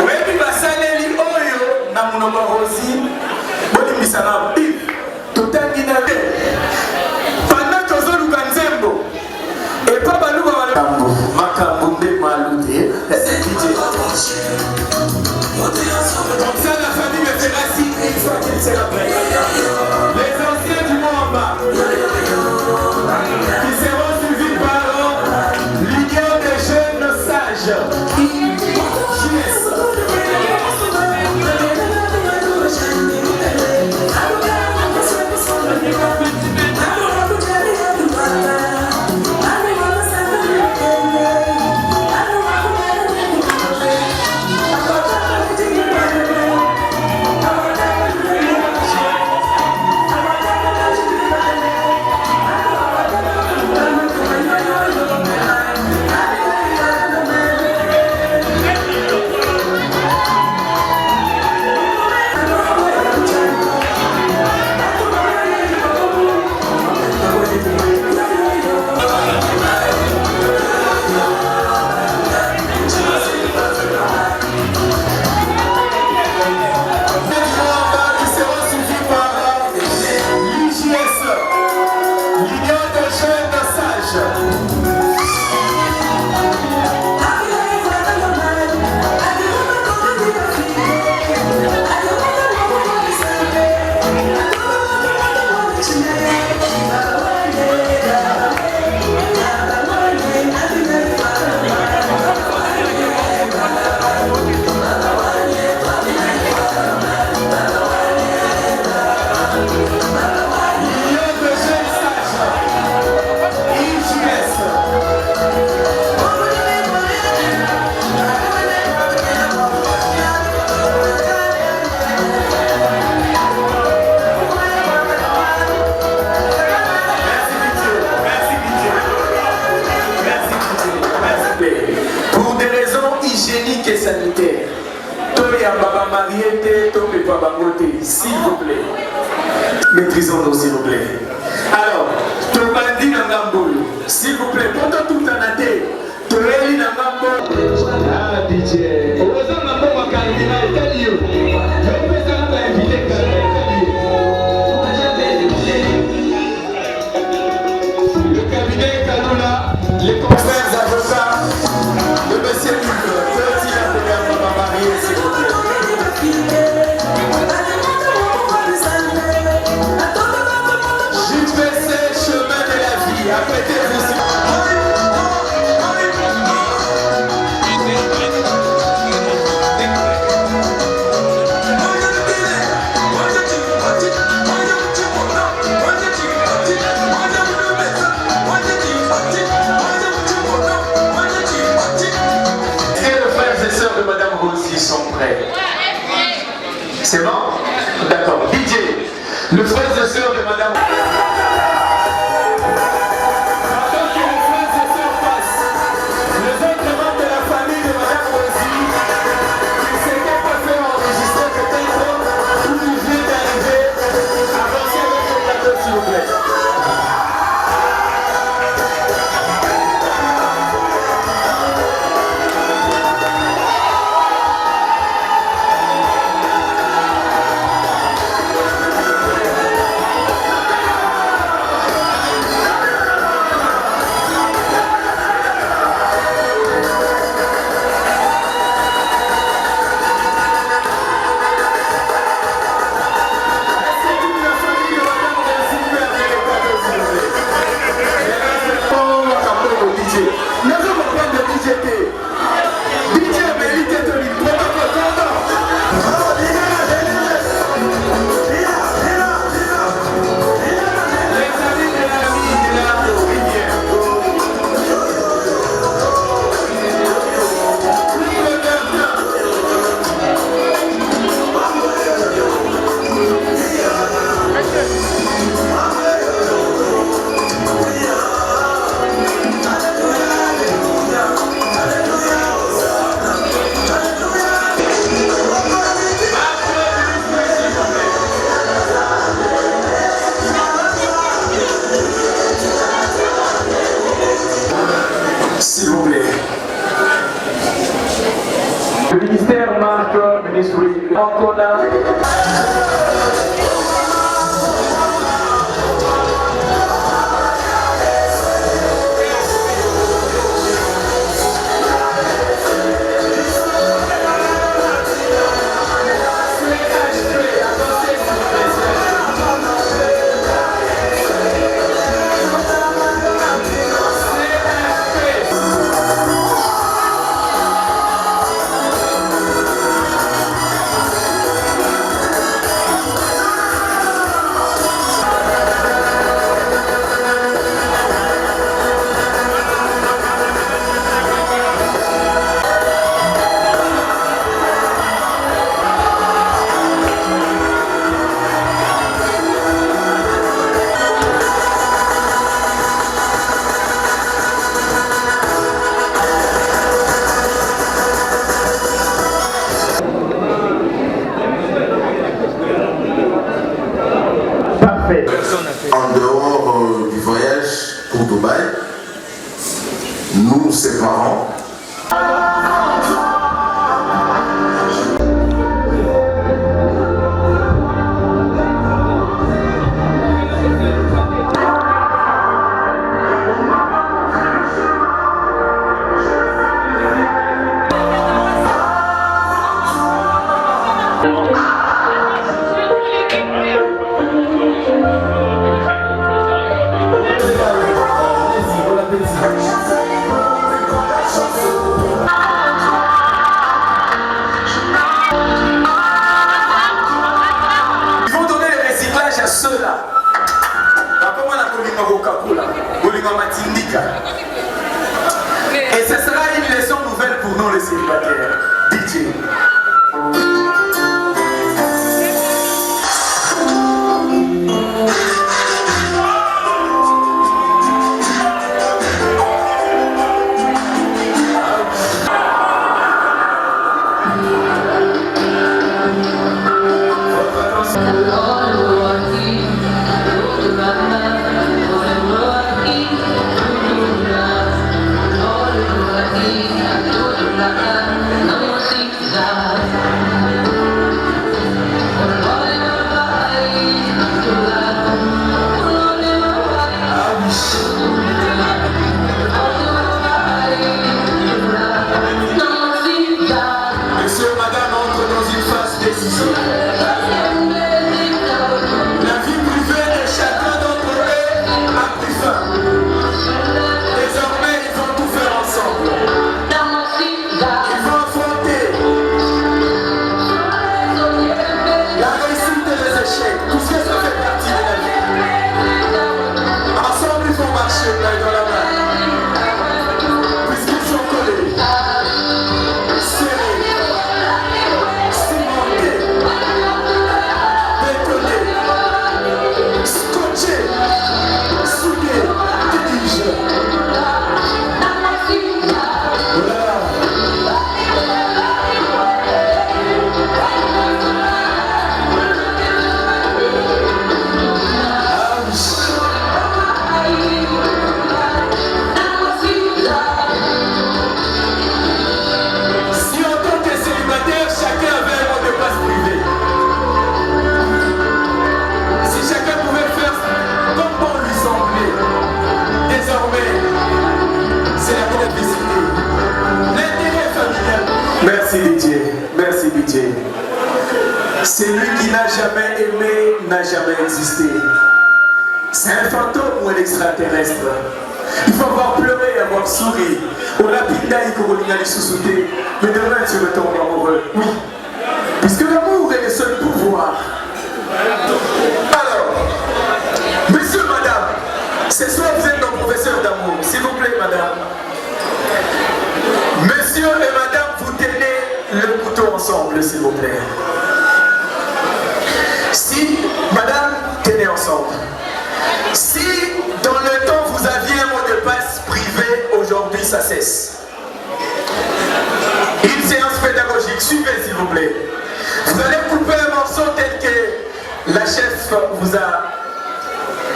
Oui, puis basaleli oyo na monoko Rosi. Bolimbisa na Yves. Totangi na te. Pendant tozoluka nzembo. Et pas baluka wala. Makambo nde malute. Comme ça, la famille me fera signe une fois qu'il sera prêt. Les anciens du mont en bas, qui seront suivis par l'union des jeunes sages. S'il vous plaît, maîtrisons-nous s'il vous plaît. Alors, Tobandi Nangambolo, s'il vous plaît, pendant tout un année, Toeli Nangambolo. Ah, DJ. Heureusement, Nangambolo cardinal, Kalio. Je présente l'invité le cabinet Kaloula, les confrères avocats, le monsieur Hugues, petit la première maman mariée, s'il vous plaît. C'est bon? D'accord. DJ, le frère et sœur de Madame. ministry. Encore là. En dehors du voyage pour Dubaï, nous, ses parents, et ce sera une leçon nouvelle pour nous les célibataires. DJ. Celui qui n'a jamais aimé n'a jamais existé. C'est un fantôme ou un extraterrestre. Il faut avoir pleuré et avoir souri. On a pindaï comme on a sous-souté. Mais demain tu me tombes amoureux. Oui. Puisque l'amour est le seul pouvoir. Alors, monsieur, madame, ce soir vous êtes nos professeurs d'amour. S'il vous plaît, madame. Monsieur et madame, vous tenez le couteau ensemble, s'il vous plaît. Si, madame, tenez ensemble. Si dans le temps vous aviez un mot de passe privé, aujourd'hui ça cesse. Une séance pédagogique, suivez s'il vous plaît. Vous allez couper un morceau tel que la chef vous a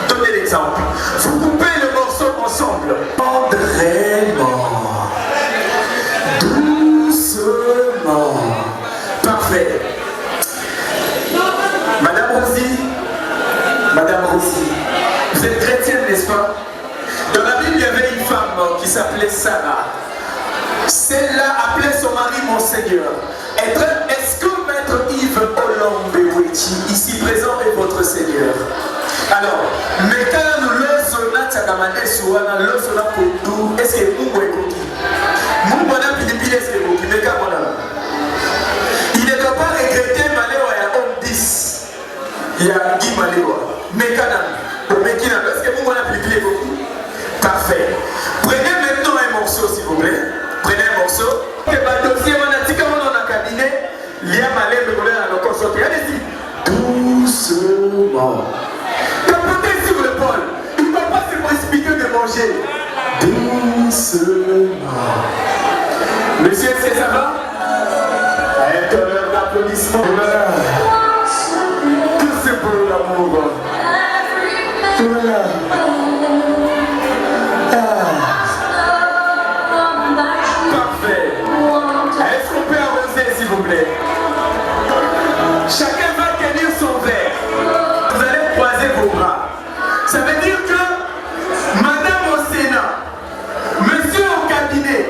donné l'exemple. Vous coupez le morceau ensemble. Tendrement, doucement. Parfait. femme qui s'appelait Sarah. Celle-là appelait son mari mon Seigneur. Est-ce que Maître Yves Olombe-Weti, ici présent, est votre Seigneur? Alors, mais quand nous l'osona tchakamane souana, l'osona koudou, est-ce que Mungu est koudou? Mungu n'a pilipili, est-ce que Mungu est koudou? Il ne doit pas regretter Maléwa, il y a homme 10. Il y a Guy Maléwa. Mais quand même, est-ce que Mungu n'a pilipili beaucoup? Parfait. Prenez maintenant un morceau, s'il vous plaît. Prenez un morceau. Que le dossier, on a dit qu'on a un cabinet. Il y a Malé, mais on a encore sorti. Allez-y. Doucement. Tapotez sur l'épaule. Il ne va pas se précipiter de manger. Doucement. Monsieur, est-ce que ça va? Un tonnerre d'applaudissements. Voilà. Tout c'est pour l'amour. Voilà. Est-ce qu'on peut avancer, s'il vous plaît? Chacun va tenir son verre. Vous allez croiser vos bras. Ça veut dire que madame au Sénat, monsieur au cabinet,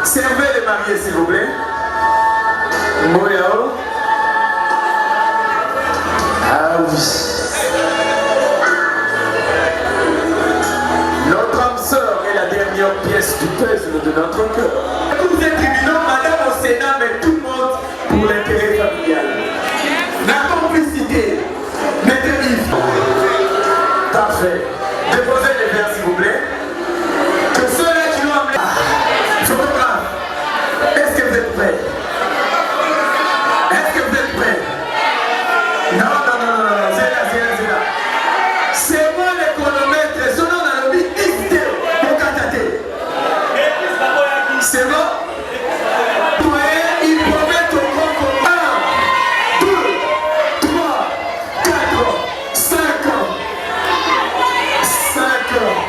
servez les mariés, s'il vous plaît. Moyao. Ah oui. Notre âme sœur est la dernière pièce du puzzle de notre cœur. Tous ces tribunaux, madame au Sénat, mais tout le monde pour l'intérêt familial. La complicité, Maître Yves. Parfait. Déposez les verres, s'il vous plaît. Que ceux-là qui l'ont amené. Photographe, est-ce que vous êtes prêts? Est-ce que vous êtes prêts? Non, c'est là. C'est moi le chronomètre, son nom dans le but, c'est bon? Il promet au grand 1, 2, 3, 4, 5 ans. 5 ans.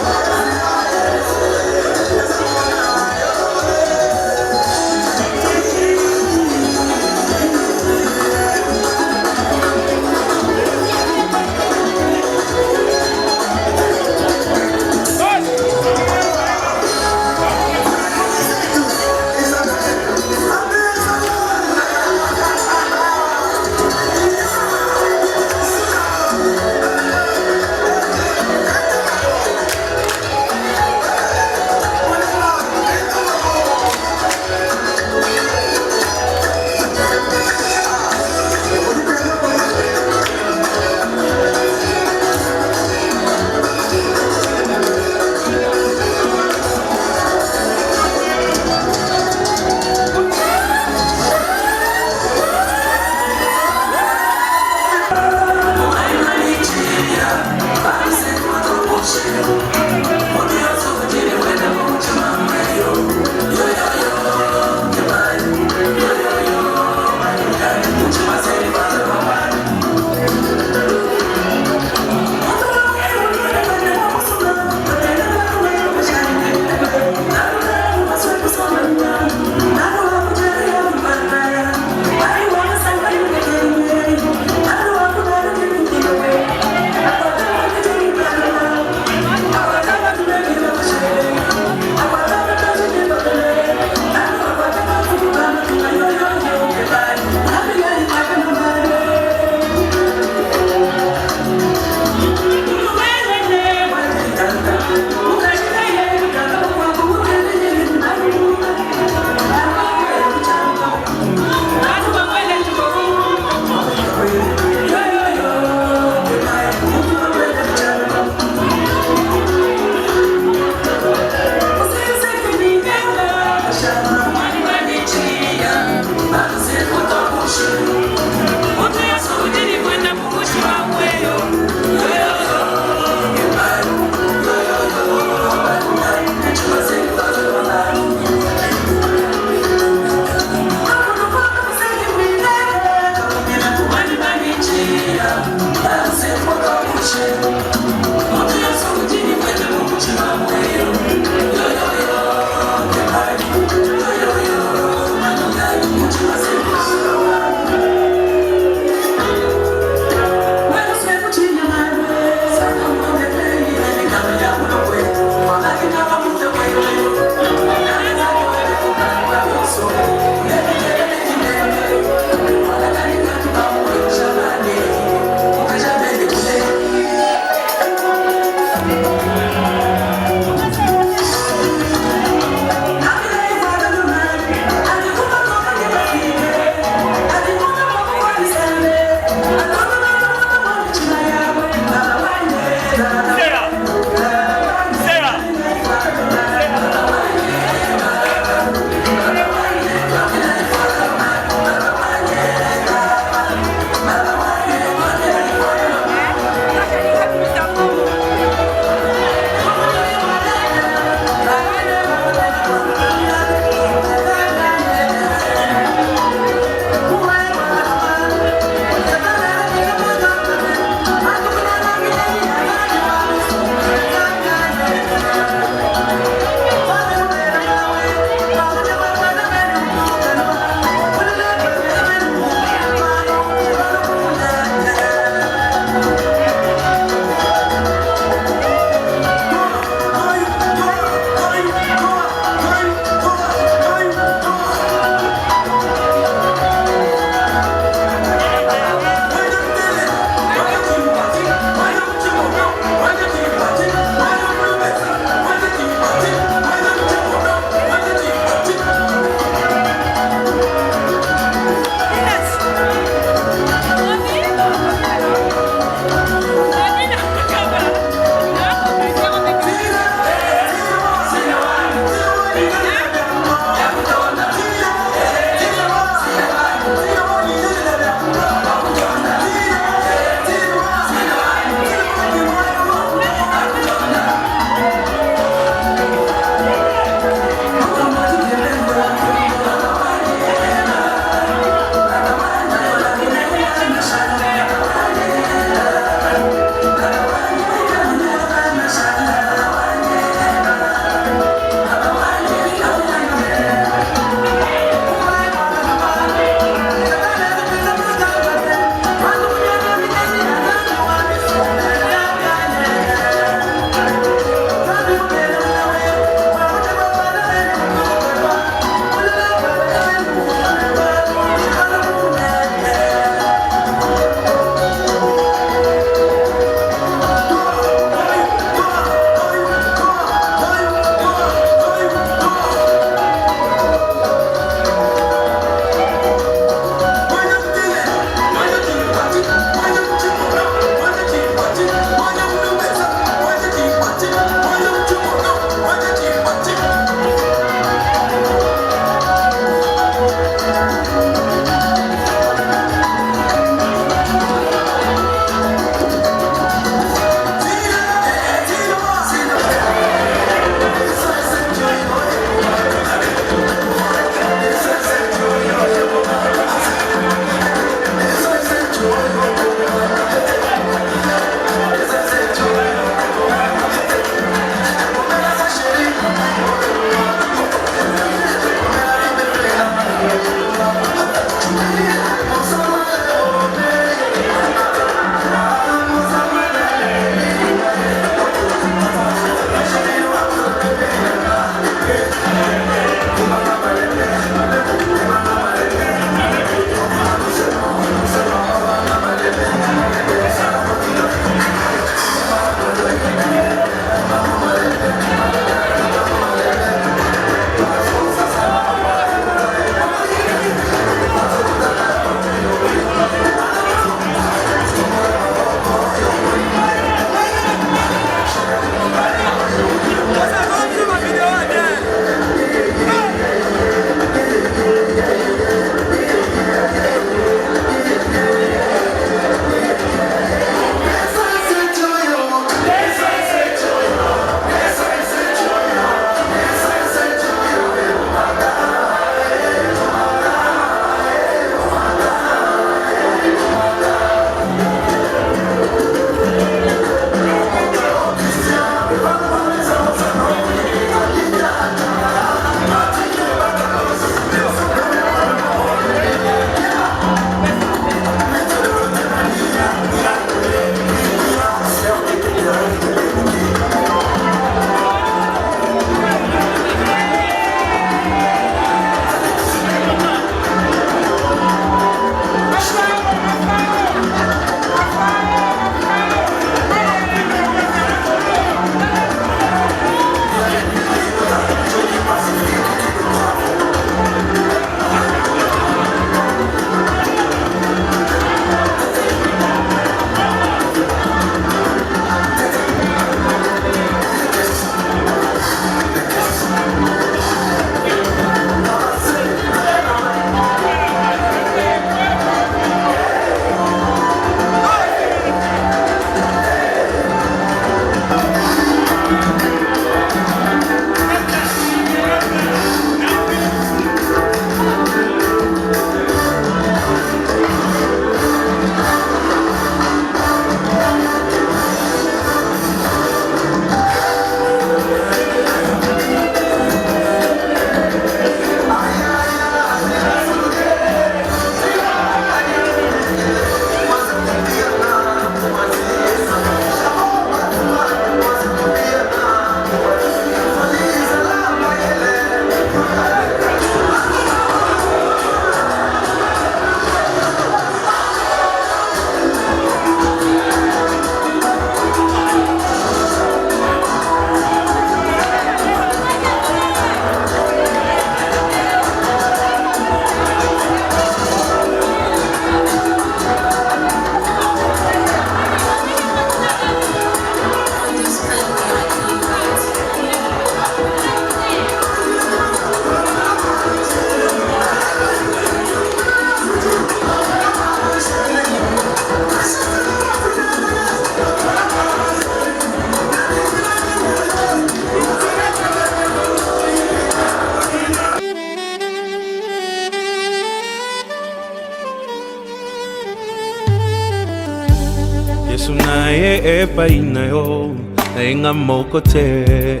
epai na yo nayenga moko te.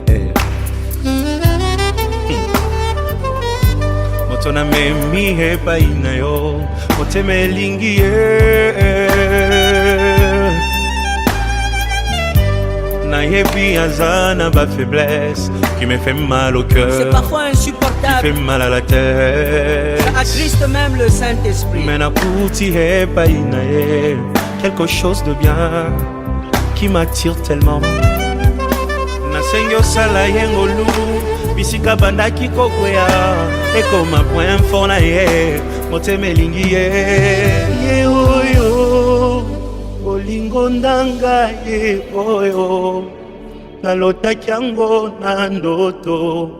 Moto na memi epai na yo motema elingi ye. Nayebi azana ba faiblesse qui me fait mal au cœur. C'est parfois insupportable. Qui fait mal à la tête. Ça attriste même le Saint-Esprit. Mais nakuti epai na ye quelque chose de bien qui m'attire tellement. Nasengi osala yengolu bisika bandaki kokwea ekoma point fort na ye motema elingi ye. Ye oyo olingo ndanga ye oyo nalotaki yango na ndoto